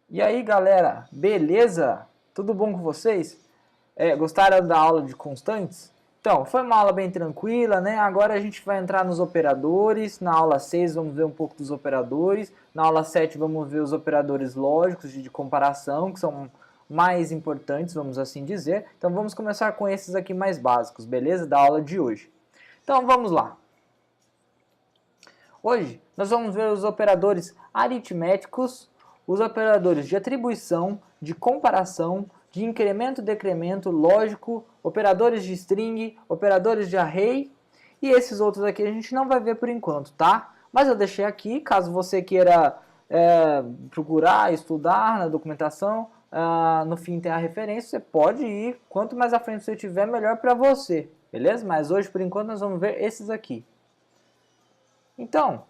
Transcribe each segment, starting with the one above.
E aí galera, beleza? Tudo bom com vocês? Gostaram da aula de constantes? Então, foi uma aula bem tranquila, né? Agora a gente vai entrar nos operadores. Na aula 6 vamos ver um pouco dos operadores. Na aula 7 vamos ver os operadores lógicos de comparação, que são mais importantes, vamos assim dizer. Então vamos começar com esses aqui mais básicos, beleza? Da aula de hoje. Então vamos lá. Hoje nós vamos ver os operadores aritméticos, os operadores de atribuição, de comparação, de incremento e decremento lógico, operadores de string, operadores de array e esses outros aqui a gente não vai ver por enquanto, tá? Mas eu deixei aqui, caso você queira procurar, estudar na documentação, no fim tem a referência, você pode ir, quanto mais à frente você tiver, melhor para você, beleza? Mas hoje por enquanto nós vamos ver esses aqui. Então,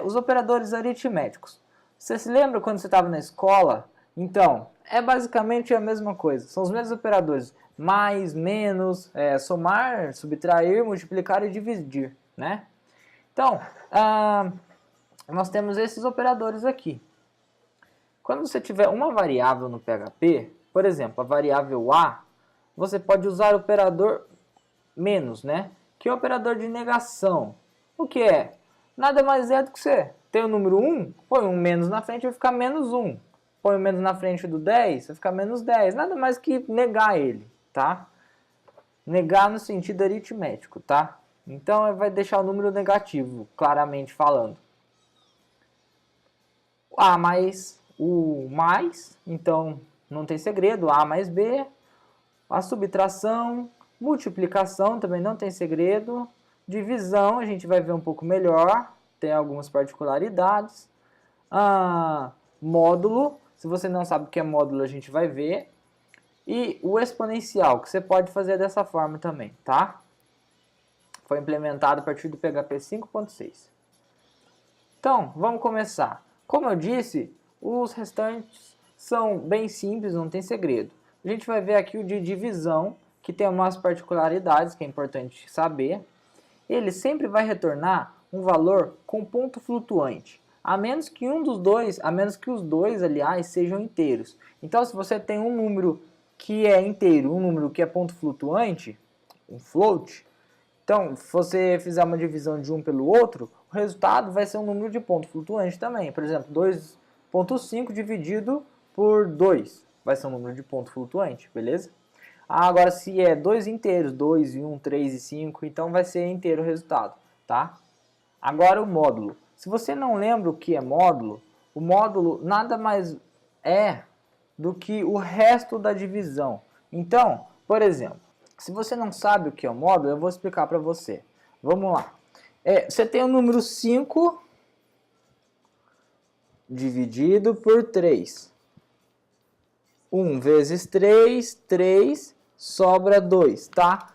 os operadores aritméticos. Você se lembra quando você estava na escola? Então, é basicamente a mesma coisa. São os mesmos operadores. Mais, menos, somar, subtrair, multiplicar e dividir, né? Então, nós temos esses operadores aqui. Quando você tiver uma variável no PHP, por exemplo, a variável A, você pode usar o operador menos, né? Que é o operador de negação. O que é? Nada mais é do que você tem o número 1, põe um menos na frente, vai ficar menos 1. Põe o menos na frente do 10, vai ficar menos 10. Nada mais que negar ele, tá? Negar no sentido aritmético, tá? Então, vai deixar o número negativo, claramente falando. A mais o mais, então não tem segredo, A mais B. A subtração, multiplicação também não tem segredo. Divisão a gente vai ver um pouco melhor, tem algumas particularidades. Módulo, se você não sabe o que é módulo a gente vai ver. E o exponencial, que você pode fazer dessa forma também, tá? Foi implementado a partir do PHP 5.6. Então, vamos começar. Como eu disse, os restantes são bem simples, não tem segredo. A gente vai ver aqui o de divisão, que tem umas particularidades que é importante saber. Ele sempre vai retornar um valor com ponto flutuante, a menos que os dois, aliás, sejam inteiros. Então, se você tem um número que é inteiro, um número que é ponto flutuante, um float, então, se você fizer uma divisão de um pelo outro, o resultado vai ser um número de ponto flutuante também. Por exemplo, 2,5 dividido por 2 vai ser um número de ponto flutuante, beleza? Agora, se é dois inteiros, 2 e 1, 3 e 5, então vai ser inteiro o resultado, tá? Agora o módulo. Se você não lembra o que é módulo, o módulo nada mais é do que o resto da divisão. Então, por exemplo, se você não sabe o que é o módulo, eu vou explicar para você. Vamos lá. Você tem o número 5 dividido por 3. 1 vezes 3, 3, sobra 2, tá?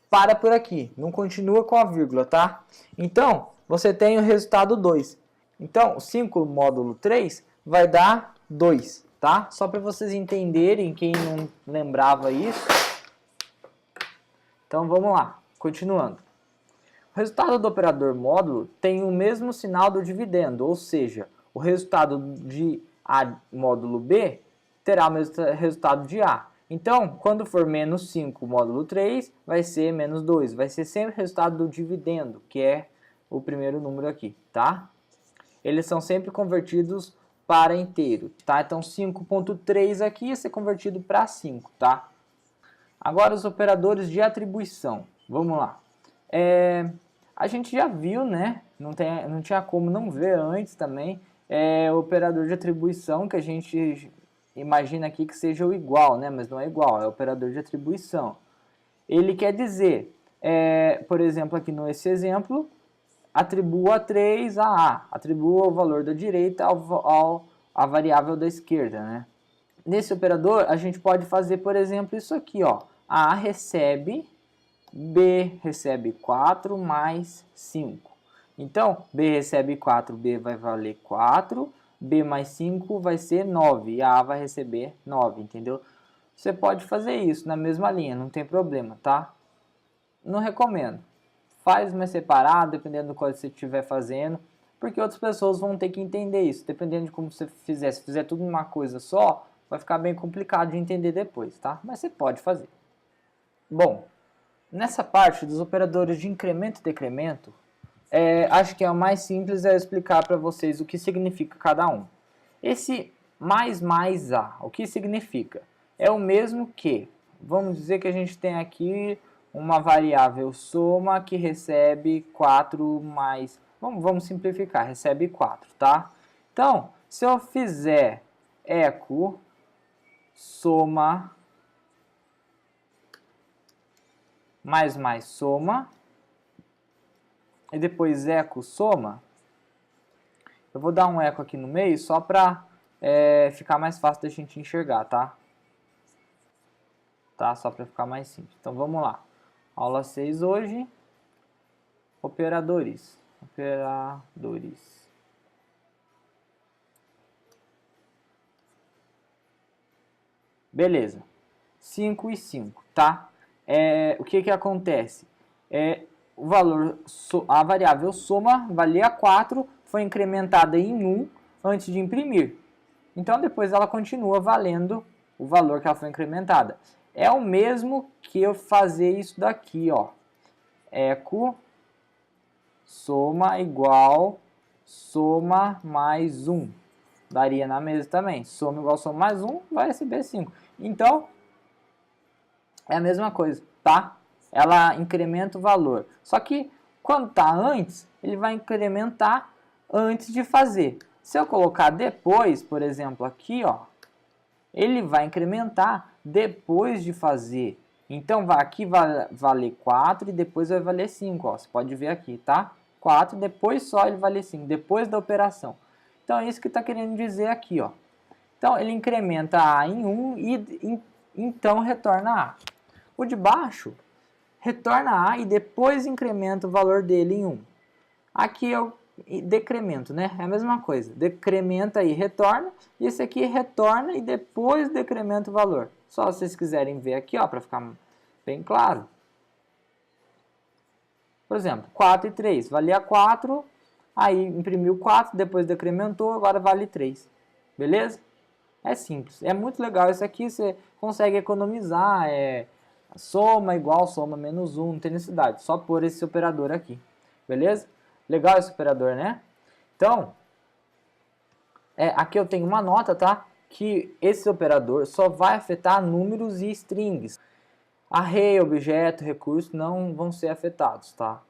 Para por aqui, não continua com a vírgula, tá? Então, você tem o resultado 2. Então, 5 módulo 3 vai dar 2, tá? Só para vocês entenderem, quem não lembrava isso. Então, vamos lá, continuando. O resultado do operador módulo tem o mesmo sinal do dividendo, ou seja, o resultado de A módulo B terá o mesmo resultado de A. Então, quando for menos 5 módulo 3, vai ser menos 2. Vai ser sempre o resultado do dividendo, que é o primeiro número aqui, tá? Eles são sempre convertidos para inteiro, tá? Então, 5.3 aqui ia ser convertido para 5, tá? Agora, os operadores de atribuição. Vamos lá. A gente já viu, né? Não tinha como não ver antes também. O operador de atribuição, que a gente imagina aqui que seja o igual, né? Mas não é igual, é o operador de atribuição. Ele quer dizer, por exemplo, aqui nesse exemplo, atribua 3 a A, atribua o valor da direita à variável da esquerda, né? Nesse operador, a gente pode fazer, por exemplo, isso aqui, ó. A recebe, B recebe 4 mais 5. Então, B recebe 4, B vai valer 4, B mais 5 vai ser 9, e a A vai receber 9, entendeu? Você pode fazer isso na mesma linha, não tem problema, tá? Não recomendo. Faz mais separado, dependendo do que você estiver fazendo. porque outras pessoas vão ter que entender isso, dependendo de como você fizer. Se fizer tudo numa coisa só, vai ficar bem complicado de entender depois, tá? Mas você pode fazer. Bom, nessa parte dos operadores de incremento e decremento, acho que é o mais simples eu explicar para vocês o que significa cada um. Esse mais A, o que significa? É o mesmo que, vamos dizer que a gente tem aqui uma variável soma que recebe 4 mais, vamos simplificar, recebe 4, tá? Então, se eu fizer eco soma mais soma, e depois eco soma, eu vou dar um eco aqui no meio só para ficar mais fácil da gente enxergar, tá? Só para ficar mais simples. Então vamos lá. Aula 6 hoje, operadores. Beleza. 5 e 5, tá? O que acontece? O valor, a variável soma valia 4, foi incrementada em 1 antes de imprimir. Então depois ela continua valendo o valor que ela foi incrementada. É o mesmo que eu fazer isso daqui, ó. Eco soma igual soma mais 1. Daria na mesa também. Soma igual soma mais 1 vai receber 5. Então, é a mesma coisa, tá? Ela incrementa o valor. Só que quando está antes, ele vai incrementar antes de fazer. Se eu colocar depois, por exemplo, aqui, ó, ele vai incrementar depois de fazer. Então, aqui vai valer 4 e depois vai valer 5. Ó. Você pode ver aqui, tá? 4, depois só ele vale 5, depois da operação. Então, é isso que está querendo dizer aqui, ó. Então, ele incrementa A em 1 e então retorna A. O de baixo retorna A e depois incrementa o valor dele em 1. Aqui é o decremento, né? É a mesma coisa. Decrementa e retorna. E esse aqui retorna e depois decrementa o valor. Só se vocês quiserem ver aqui, ó, para ficar bem claro. Por exemplo, 4 e 3. Valia 4, aí imprimiu 4, depois decrementou, agora vale 3. Beleza? É simples. É muito legal. Isso aqui você consegue economizar. Soma igual soma menos 1. Não tem necessidade. Só pôr esse operador aqui. Beleza? Legal esse operador, né? Então, aqui eu tenho uma nota, tá? Que esse operador só vai afetar números e strings. Array, objeto, recurso não vão ser afetados, tá?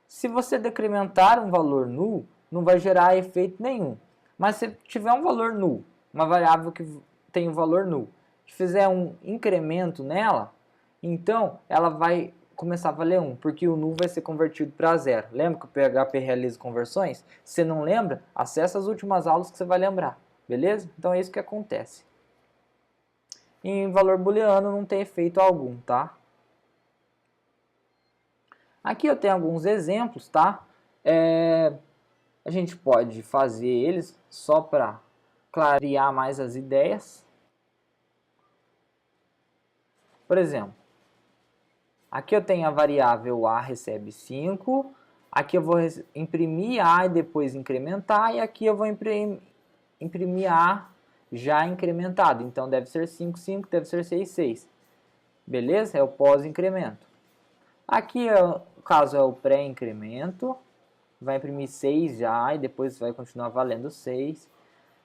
Se você decrementar um valor null, não vai gerar efeito nenhum. Mas se tiver um valor null, uma variável que tem um valor null, se fizer um incremento nela, então ela vai começar a valer 1, porque o null vai ser convertido para 0. Lembra que o PHP realiza conversões? Se você não lembra, acessa as últimas aulas que você vai lembrar, beleza? Então é isso que acontece. Em valor booleano não tem efeito algum, tá? Aqui eu tenho alguns exemplos, tá? A gente pode fazer eles só para clarear mais as ideias. Por exemplo, aqui eu tenho a variável A recebe 5, aqui eu vou imprimir A e depois incrementar, e aqui eu vou imprimir A já incrementado. Então deve ser 5, 5, deve ser 6, 6. Beleza? É o pós-incremento. Aqui, o caso é o pré-incremento, vai imprimir 6 já e depois vai continuar valendo 6.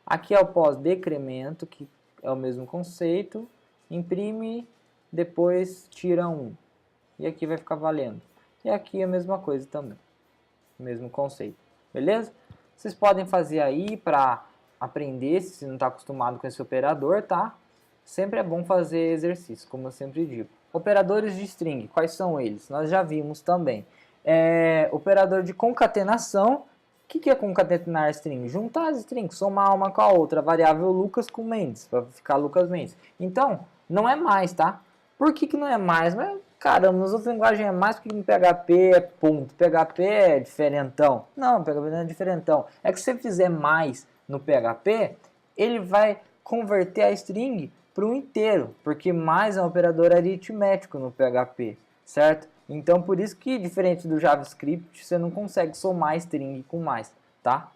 Aqui é o pós-decremento, que é o mesmo conceito, imprime, depois tira 1. E aqui vai ficar valendo. E aqui é a mesma coisa também, mesmo conceito. Beleza? Vocês podem fazer aí para aprender, se não está acostumado com esse operador, tá? Sempre é bom fazer exercício, como eu sempre digo. Operadores de string, quais são eles? Nós já vimos também. Operador de concatenação. O que é concatenar string? Juntar as strings, somar uma com a outra. Variável Lucas com Mendes, para ficar Lucas Mendes. Então, não é mais, tá? Por que não é mais? Mas, caramba, nas outras linguagens é mais, porque no PHP é ponto. PHP é diferentão. Não, PHP não é diferentão. É que se você fizer mais no PHP, ele vai converter a string para um inteiro, porque mais é um operador aritmético no PHP, certo? Então, por isso que, diferente do JavaScript, você não consegue somar string com mais, tá?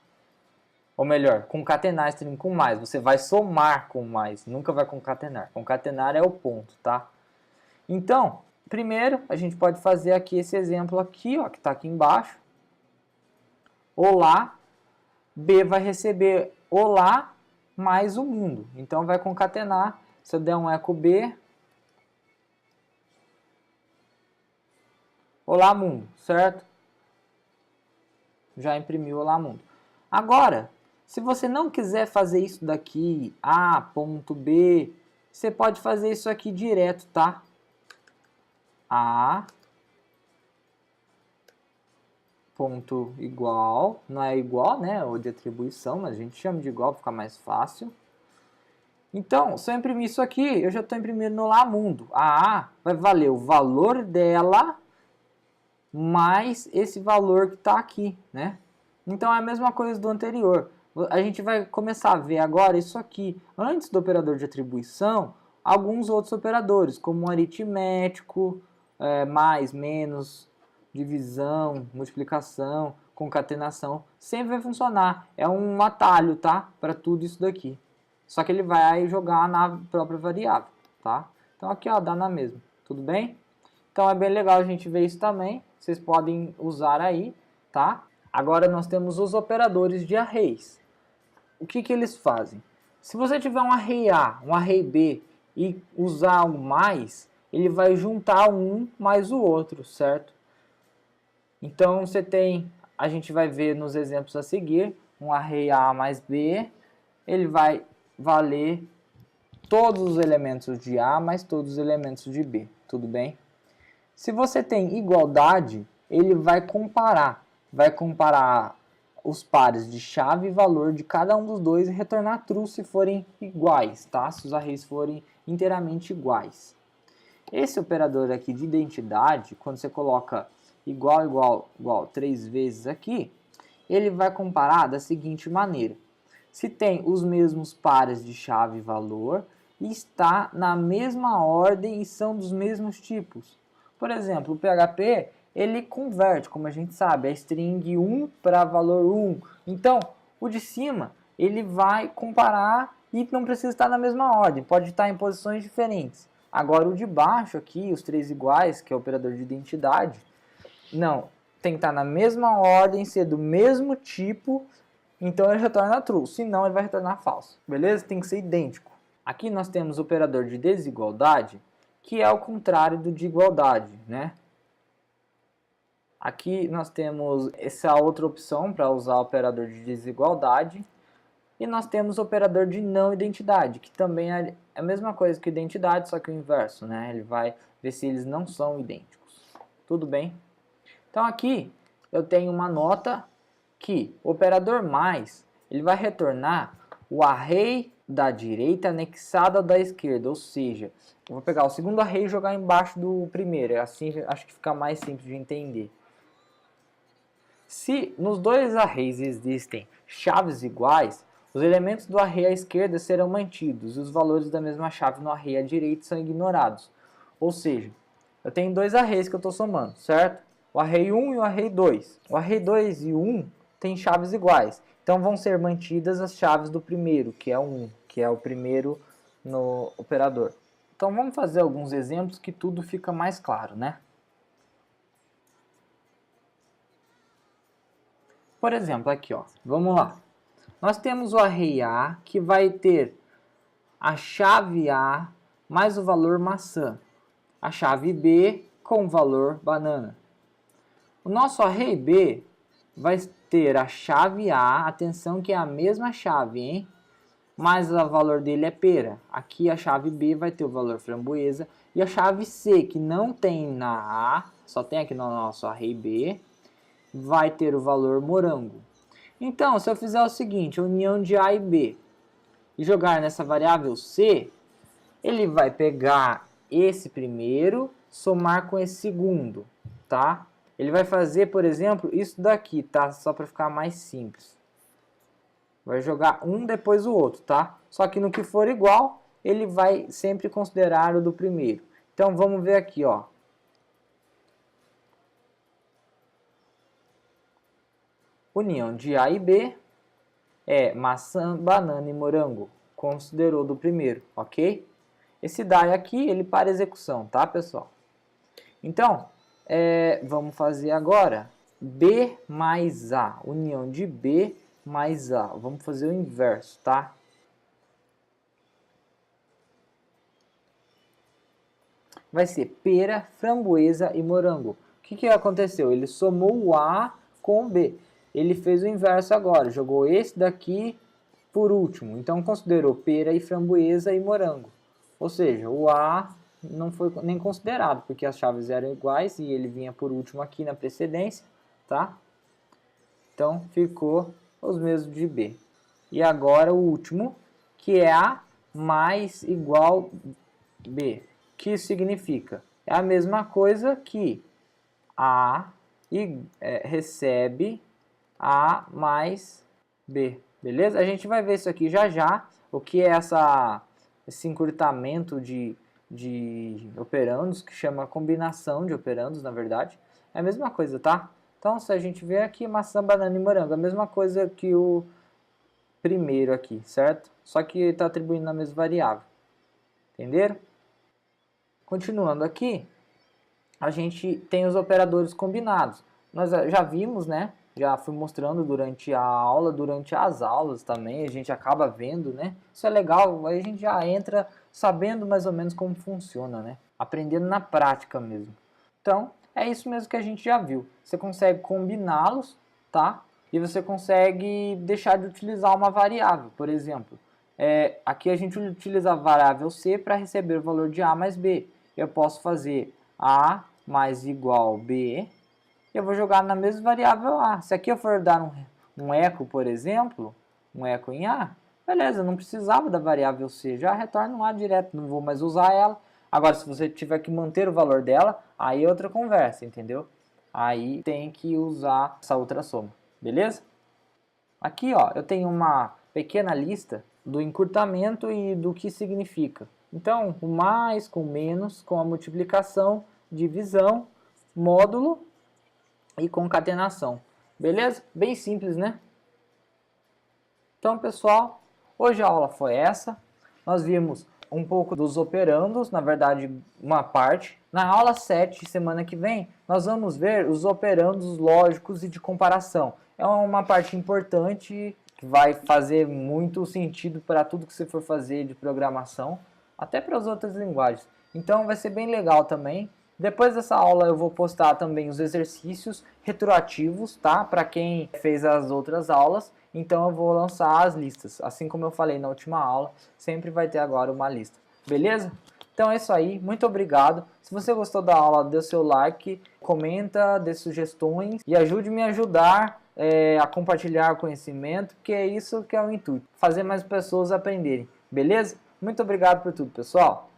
Ou melhor, concatenar string com mais. Você vai somar com mais, nunca vai concatenar. Concatenar é o ponto, tá? Então, primeiro, a gente pode fazer aqui esse exemplo aqui, ó, que está aqui embaixo. Olá, B vai receber olá mais o mundo. Então, vai concatenar. Se eu der um eco B, olá mundo, certo? Já imprimiu olá mundo. Agora, se você não quiser fazer isso daqui, A, ponto B, você pode fazer isso aqui direto, tá? A, ponto igual, não é igual, né, ou de atribuição, mas a gente chama de igual para ficar mais fácil. Então, se eu imprimir isso aqui, eu já estou imprimindo no lá mundo. A A vai valer o valor dela mais esse valor que está aqui, né? Então é a mesma coisa do anterior. A gente vai começar a ver agora isso aqui. Antes do operador de atribuição, alguns outros operadores, como aritmético, mais, menos, divisão, multiplicação, concatenação, sempre vai funcionar. É um atalho, tá? Para tudo isso daqui. Só que ele vai jogar na própria variável, tá? Então aqui, ó, dá na mesma. Tudo bem? Então é bem legal a gente ver isso também. Vocês podem usar aí, tá? Agora nós temos os operadores de arrays. O que que eles fazem? Se você tiver um array A, um array B e usar um mais, ele vai juntar um mais o outro, certo? Então você tem, a gente vai ver nos exemplos a seguir, um array A mais B, ele vai valer todos os elementos de A mais todos os elementos de B, tudo bem? Se você tem igualdade, ele vai comparar os pares de chave e valor de cada um dos dois e retornar true se forem iguais, tá? Se os arrays forem inteiramente iguais. Esse operador aqui de identidade, quando você coloca igual, igual, igual 3 vezes aqui, ele vai comparar da seguinte maneira. Se tem os mesmos pares de chave e valor e está na mesma ordem e são dos mesmos tipos. Por exemplo, o PHP, ele converte, como a gente sabe, a string 1 para valor 1. Então, o de cima, ele vai comparar e não precisa estar na mesma ordem, pode estar em posições diferentes. Agora, o de baixo aqui, os 3 iguais, que é o operador de identidade, não, tem que estar na mesma ordem, ser do mesmo tipo, então ele retorna true, senão ele vai retornar falso, beleza? Tem que ser idêntico. Aqui nós temos o operador de desigualdade, que é o contrário do de igualdade, né? Aqui nós temos essa outra opção para usar o operador de desigualdade. E nós temos o operador de não identidade, que também é a mesma coisa que identidade, só que o inverso, né? Ele vai ver se eles não são idênticos. Tudo bem? Então aqui eu tenho uma nota que o operador mais, ele vai retornar o array da direita anexado ao da esquerda, ou seja, eu vou pegar o segundo array e jogar embaixo do primeiro, assim acho que fica mais simples de entender. Se nos dois arrays existem chaves iguais, os elementos do array à esquerda serão mantidos e os valores da mesma chave no array à direita são ignorados. Ou seja, eu tenho dois arrays que eu estou somando, certo? O array 1 e o array 2. O array 2 e o 1 têm chaves iguais. Então vão ser mantidas as chaves do primeiro, que é o 1, que é o primeiro no operador. Então vamos fazer alguns exemplos que tudo fica mais claro, né? Por exemplo, aqui, ó, vamos lá. Nós temos o array A, que vai ter a chave A mais o valor maçã. A chave B com o valor banana. O nosso array B vai ter a chave A, atenção que é a mesma chave, hein? Mas o valor dele é pera. Aqui a chave B vai ter o valor framboesa. E a chave C, que não tem na A, só tem aqui no nosso array B, vai ter o valor morango. Então, se eu fizer o seguinte, união de A e B, e jogar nessa variável C, ele vai pegar esse primeiro, somar com esse segundo, tá? Ele vai fazer, por exemplo, isso daqui, tá? Só para ficar mais simples. Vai jogar um depois o outro, tá? Só que no que for igual, ele vai sempre considerar o do primeiro. Então, vamos ver aqui, ó. União de A e B. é maçã, banana e morango. Considerou do primeiro, ok? Esse DAI aqui, ele para execução, tá, pessoal? Então, vamos fazer agora B mais A, união de B mais A. Vamos fazer o inverso, tá? Vai ser pera, framboesa e morango. O que aconteceu? Ele somou o A com o B. Ele fez o inverso agora, jogou esse daqui por último. Então considerou pera e framboesa e morango. Ou seja, o A não foi nem considerado, porque as chaves eram iguais e ele vinha por último aqui na precedência, tá? Então ficou os mesmos de B. E agora o último, que é A mais igual B. O que isso significa? É a mesma coisa que A recebe A mais B. Beleza? A gente vai ver isso aqui já já. O que é esse encurtamento de operandos, que chama combinação de operandos, na verdade. É a mesma coisa, tá? Então, se a gente ver aqui, maçã, banana e morango, a mesma coisa que o primeiro aqui, certo? Só que está atribuindo a mesma variável. Entenderam? Continuando aqui, a gente tem os operadores combinados. Nós já vimos, né? Já fui mostrando durante a aula, durante as aulas também, a gente acaba vendo, né? Isso é legal, aí a gente já entra sabendo mais ou menos como funciona, né? Aprendendo na prática mesmo. Então, é isso mesmo que a gente já viu. Você consegue combiná-los, tá? E você consegue deixar de utilizar uma variável, por exemplo. Aqui a gente utiliza a variável C para receber o valor de A mais B. Eu posso fazer A mais igual B, eu vou jogar na mesma variável A. Se aqui eu for dar um eco, por exemplo, um eco em A, beleza, não precisava da variável C, já retorna um A direto, não vou mais usar ela. Agora, se você tiver que manter o valor dela, aí é outra conversa, entendeu? Aí tem que usar essa outra soma, beleza? Aqui, ó, eu tenho uma pequena lista do encurtamento e do que significa. Então, o mais com menos, com a multiplicação, divisão, módulo e concatenação. Beleza? Bem simples, né? Então, pessoal, hoje a aula foi essa. Nós vimos um pouco dos operandos, na verdade, uma parte. Na aula 7, semana que vem, nós vamos ver os operandos lógicos e de comparação. É uma parte importante que vai fazer muito sentido para tudo que você for fazer de programação, até para as outras linguagens. Então vai ser bem legal também. Depois dessa aula eu vou postar também os exercícios retroativos, tá? Para quem fez as outras aulas. Então eu vou lançar as listas. Assim como eu falei na última aula, sempre vai ter agora uma lista. Beleza? Então é isso aí. Muito obrigado. Se você gostou da aula, dê o seu like, comenta, dê sugestões e ajude-me a ajudar a compartilhar conhecimento, porque é isso que é o intuito. Fazer mais pessoas aprenderem. Beleza? Muito obrigado por tudo, pessoal.